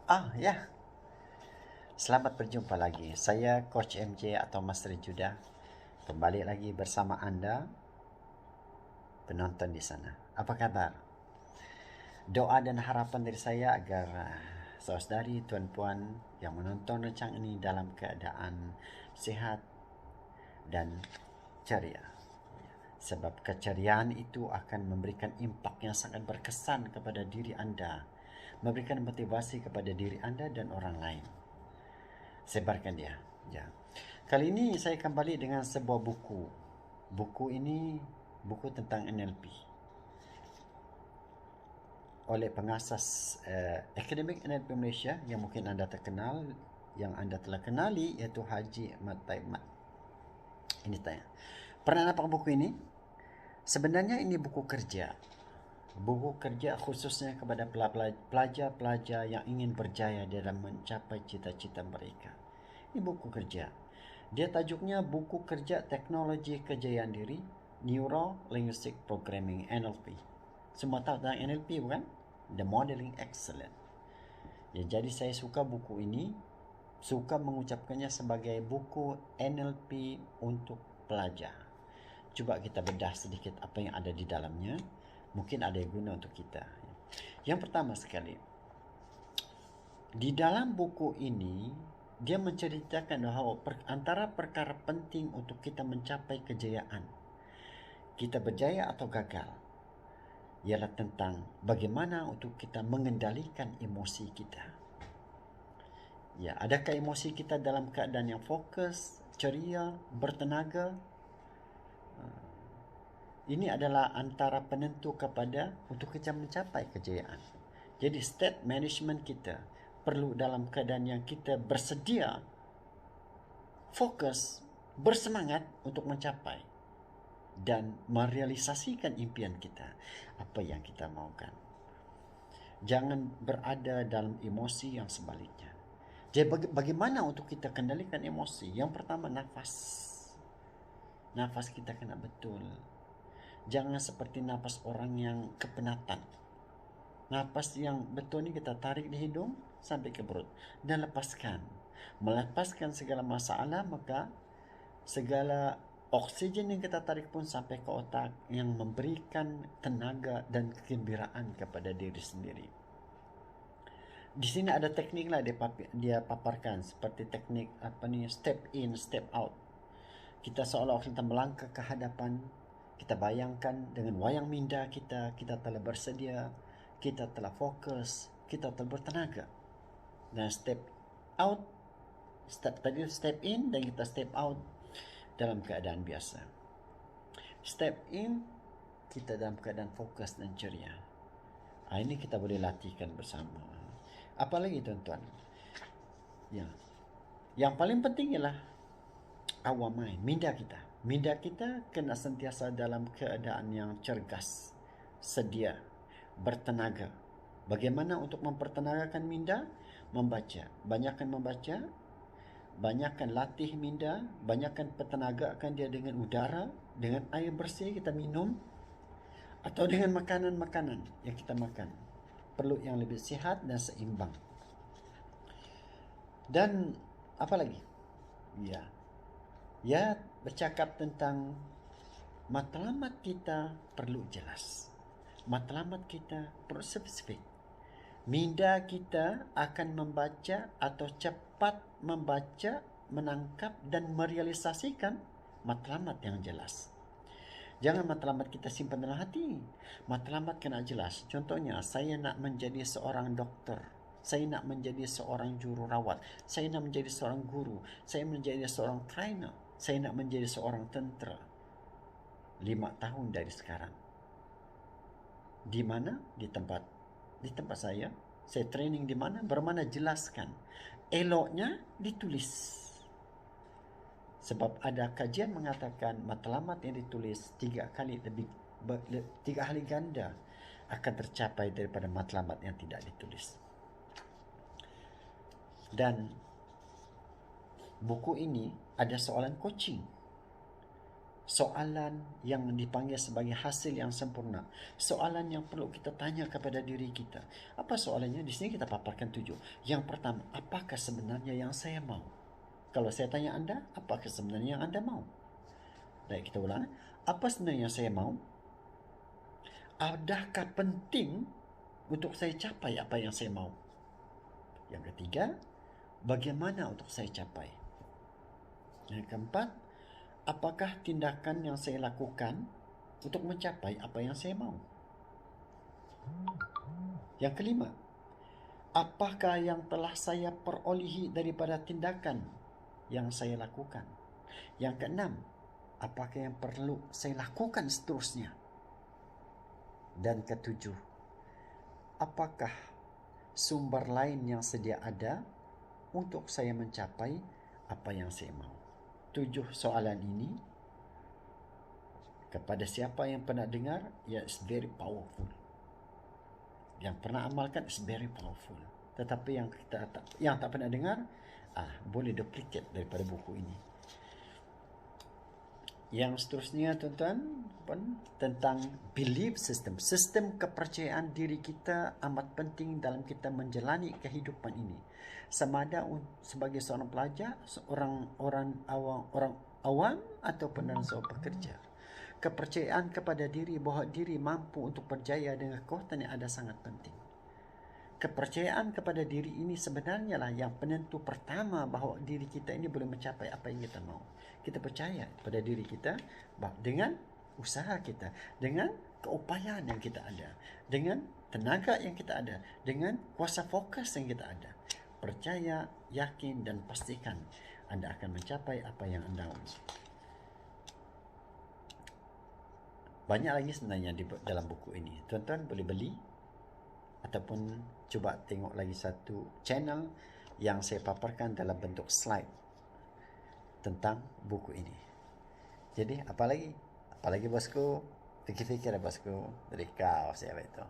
Ya, selamat berjumpa lagi. Saya Coach MJ atau Master Judah. Kembali lagi bersama Anda, penonton di sana. Apa kabar? Doa dan harapan dari saya agar saudari, tuan-puan yang menonton rencang ini dalam keadaan sehat dan ceria. Sebab keceriaan itu akan memberikan impak yang sangat berkesan kepada diri Anda, memberikan motivasi kepada diri Anda dan orang lain. Sebarkan dia. Ya. Kali ini saya kembali dengan sebuah buku. Buku ini buku tentang NLP oleh pengasas Akademik NLP Malaysia yang mungkin anda terkenal, yang anda telah kenali, iaitu Haji Ahmad Taimat. Ini tanya, pernah nampak buku ini? Sebenarnya ini buku kerja. Buku kerja khususnya kepada pelajar-pelajar yang ingin berjaya dalam mencapai cita-cita mereka. Ini buku kerja. Dia tajuknya Buku Kerja Teknologi Kejayaan Diri, Neuro Linguistic Programming, NLP. Semua tahu tentang NLP bukan? The Modeling Excellence. Ya, jadi saya suka buku ini, suka mengucapkannya sebagai buku NLP untuk pelajar. Coba kita bedah sedikit apa yang ada di dalamnya. Mungkin ada yang guna untuk kita. Yang pertama sekali, di dalam buku ini dia menceritakan bahawa antara perkara penting untuk kita mencapai kejayaan, kita berjaya atau gagal, ialah tentang bagaimana untuk kita mengendalikan emosi kita. Ya, adakah emosi kita dalam keadaan yang fokus, ceria, bertenaga? Ini adalah antara penentu kepada untuk kita mencapai kejayaan. Jadi state management kita perlu dalam keadaan yang kita bersedia, fokus, bersemangat untuk mencapai dan merealisasikan impian kita, apa yang kita mahukan. Jangan berada dalam emosi yang sebaliknya. Jadi bagaimana untuk kita kendalikan emosi? Yang pertama, nafas. Nafas kita kena betul. Jangan seperti nafas orang yang kepenatan. Nafas yang betul ni kita tarik di hidung sampai ke perut dan lepaskan. Melepaskan segala masalah, maka segala oksigen yang kita tarik pun sampai ke otak yang memberikan tenaga dan kegembiraan kepada diri sendiri. Di sini ada teknik lah dia paparkan, seperti teknik step in, step out. Kita seolah-olah kita melangkah ke hadapan, kita bayangkan dengan wayang minda kita telah bersedia, kita telah fokus, kita telah bertenaga. Dan step out, step in dan kita step out dalam keadaan biasa. Step in, kita dalam keadaan fokus dan ceria. Ini kita boleh latihkan bersama. Apalagi tuan-tuan, yang paling penting ialah our mind, minda kita. Minda kita kena sentiasa dalam keadaan yang cergas, sedia, bertenaga. Bagaimana untuk mempertenagakan minda? Membaca. Banyakkan membaca, banyakkan latih minda, banyakkan pertenagakan dia dengan udara, dengan air bersih kita minum, atau dengan makanan-makanan yang kita makan. Perlu yang lebih sihat dan seimbang. Dan apa lagi? Ya, bercakap tentang matlamat kita perlu jelas. Matlamat kita perlu spesifik. Minda kita akan membaca atau cepat membaca, menangkap dan merealisasikan matlamat yang jelas. Jangan matlamat kita simpan dalam hati. Matlamat kena jelas. Contohnya, saya nak menjadi seorang doktor. Saya nak menjadi seorang jururawat. Saya nak menjadi seorang guru. Saya menjadi seorang trainer. Saya nak menjadi seorang tentera. 5 tahun dari sekarang. Di mana? Di tempat saya. Saya training di mana? Bermana jelaskan. Eloknya ditulis. Sebab ada kajian mengatakan matlamat yang ditulis 3 kali ganda akan tercapai daripada matlamat yang tidak ditulis. Dan buku ini ada soalan coaching. Soalan yang dipanggil sebagai hasil yang sempurna. Soalan yang perlu kita tanya kepada diri kita. Apa soalannya? Di sini kita paparkan 7. Yang pertama, apakah sebenarnya yang saya mau? Kalau saya tanya Anda, apakah sebenarnya yang Anda mau? Baik, kita ulang. Apa sebenarnya yang saya mau? Adakah penting untuk saya capai apa yang saya mau? Yang ketiga, bagaimana untuk saya capai? Yang keempat, apakah tindakan yang saya lakukan untuk mencapai apa yang saya mau? Yang kelima, apakah yang telah saya perolehi daripada tindakan yang saya lakukan? Yang keenam, apakah yang perlu saya lakukan seterusnya? Dan ketujuh, apakah sumber lain yang sedia ada untuk saya mencapai apa yang saya mau? 7 soalan ini, kepada siapa yang pernah dengar, ya, it's very powerful. Yang pernah amalkan, it's very powerful. Tetapi yang tak pernah dengar, boleh duplicate daripada buku ini. Yang seterusnya, tuan-tuan, tentang belief system. Sistem kepercayaan diri kita amat penting dalam kita menjalani kehidupan ini. Sama ada sebagai seorang pelajar, orang awam ataupun dalam seorang pekerja. Kepercayaan kepada diri bahawa diri mampu untuk berjaya dengan kekuatan yang ada sangat penting. Kepercayaan kepada diri ini sebenarnya lah yang penentu pertama bahawa diri kita ini boleh mencapai apa yang kita mau. Kita percaya pada diri kita dengan usaha kita, dengan keupayaan yang kita ada, dengan tenaga yang kita ada, dengan kuasa fokus yang kita ada. Percaya, yakin dan pastikan anda akan mencapai apa yang anda mahu. Banyak lagi sebenarnya di dalam buku ini. Tuan-tuan boleh beli ataupun cuba tengok lagi satu channel yang saya paparkan dalam bentuk slide tentang buku ini. Jadi apa lagi bosku? Fikir-fikir bosku. Dari kau siapa itu?